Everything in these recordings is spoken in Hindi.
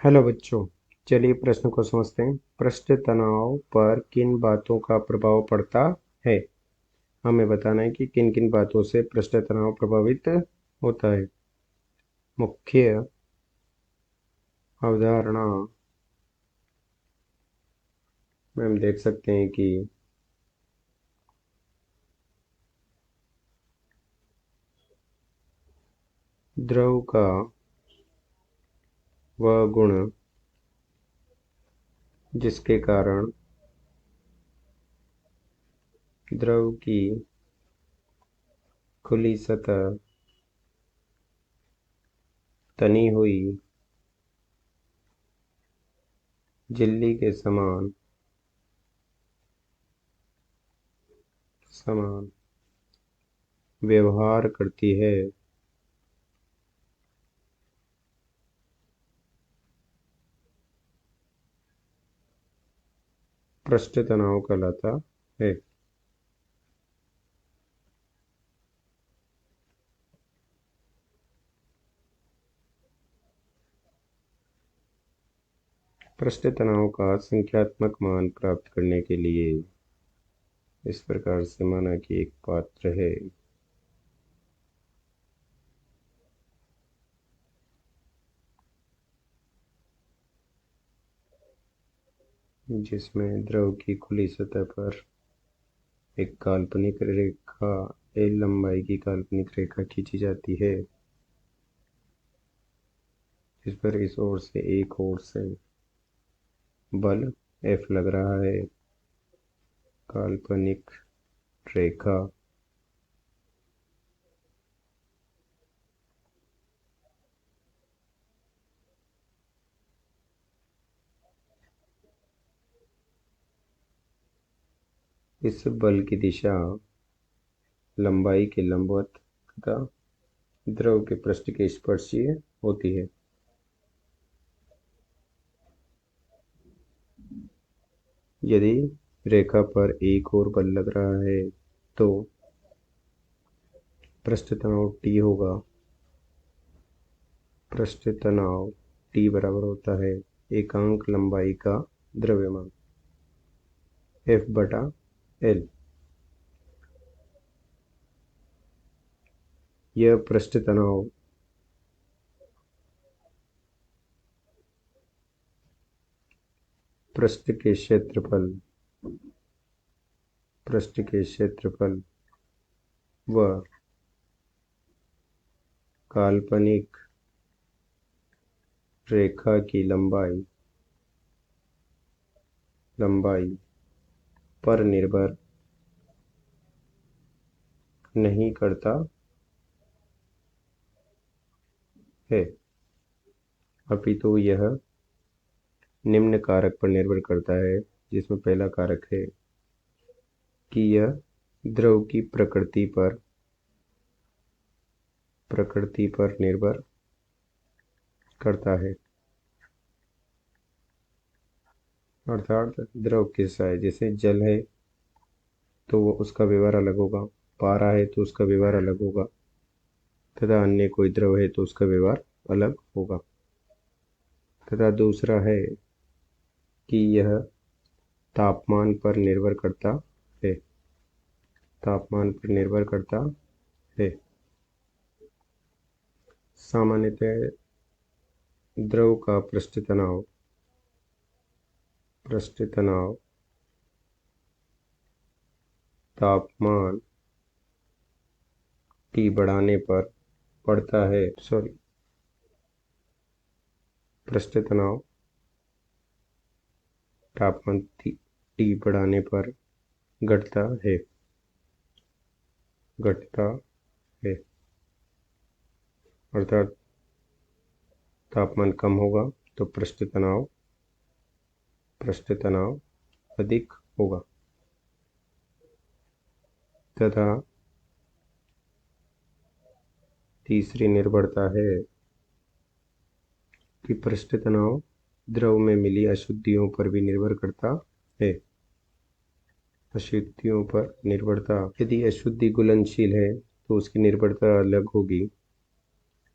हेलो बच्चों। चलिए प्रश्न को समझते हैं। पृष्ठ तनाव पर किन बातों का प्रभाव पड़ता है। हमें बताना है कि किन किन बातों से पृष्ठ तनाव प्रभावित होता है। मुख्य अवधारणा में हम देख सकते हैं कि द्रव का वह गुण जिसके कारण द्रव की खुली सतह तनी हुई झिल्ली के समान समान व्यवहार करती है। पृष्ठ तनाव कहलाता है। पृष्ठ तनाव का संख्यात्मक मान प्राप्त करने के लिए इस प्रकार से माना कि एक पात्र है जिसमें द्रव की खुली सतह पर एक काल्पनिक रेखा एल लंबाई की काल्पनिक रेखा खींची जाती है, जिस पर इस ओर से एक ओर से बल F लग रहा है। काल्पनिक रेखा इस बल की दिशा लंबाई के लंबवत तथा द्रव के पृष्ठ के स्पर्शीय होती है। यदि रेखा पर एक और बल लग रहा है तो पृष्ठ तनाव T होगा। पृष्ठ तनाव T बराबर होता है एकांक लंबाई का द्रव्यमान F बटा L। यह पृष्ठ तनाव पृष्ठ के क्षेत्रफल व काल्पनिक रेखा की लंबाई पर निर्भर नहीं करता है, अपितु यह निम्न कारक पर निर्भर करता है, जिसमें पहला कारक है कि यह द्रव की प्रकृति पर निर्भर करता है। अर्थात द्रव कैसा है, जैसे जल है तो वो उसका व्यवहार अलग होगा, पारा है तो उसका व्यवहार अलग होगा, तथा अन्य कोई द्रव है तो उसका व्यवहार अलग होगा। तथा दूसरा है कि यह तापमान पर निर्भर करता है। तापमान पर निर्भर करता है। सामान्यतः द्रव का पृष्ठ तनाव तापमान T बढ़ाने पर पड़ता है। पृष्ठ तनाव तापमान T बढ़ाने पर घटता है। अर्थात तापमान कम होगा तो पृष्ठ तनाव अधिक होगा। तथा तीसरी निर्भरता है कि पृष्ठ तनाव द्रव में मिली अशुद्धियों पर भी निर्भर करता है। अशुद्धियों पर निर्भरता, यदि अशुद्धि घुलनशील है तो उसकी निर्भरता अलग होगी।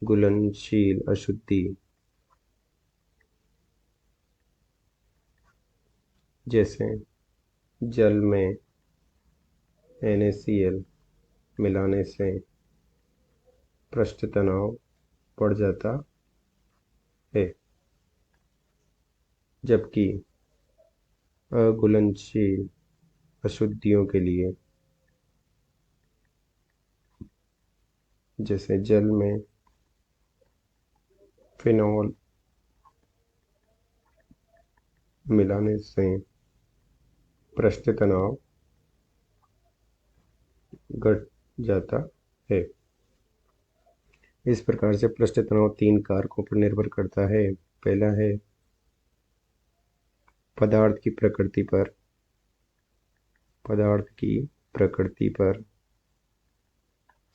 घुलनशील अशुद्धि जैसे जल में NaCl मिलाने से पृष्ठ तनाव बढ़ जाता है, जबकि अघुलनशील अशुद्धियों के लिए, जैसे जल में फिनॉल मिलाने से पृष्ठ तनाव घट जाता है। इस प्रकार से पृष्ठ तनाव 3 कारकों पर निर्भर करता है। पहला है पदार्थ की प्रकृति पर,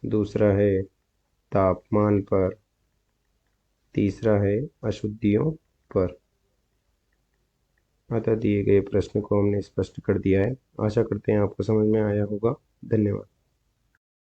दूसरा है तापमान पर, तीसरा है अशुद्धियों पर। अतः दिए गए प्रश्न को हमने स्पष्ट कर दिया है। आशा करते हैं आपको समझ में आया होगा। धन्यवाद।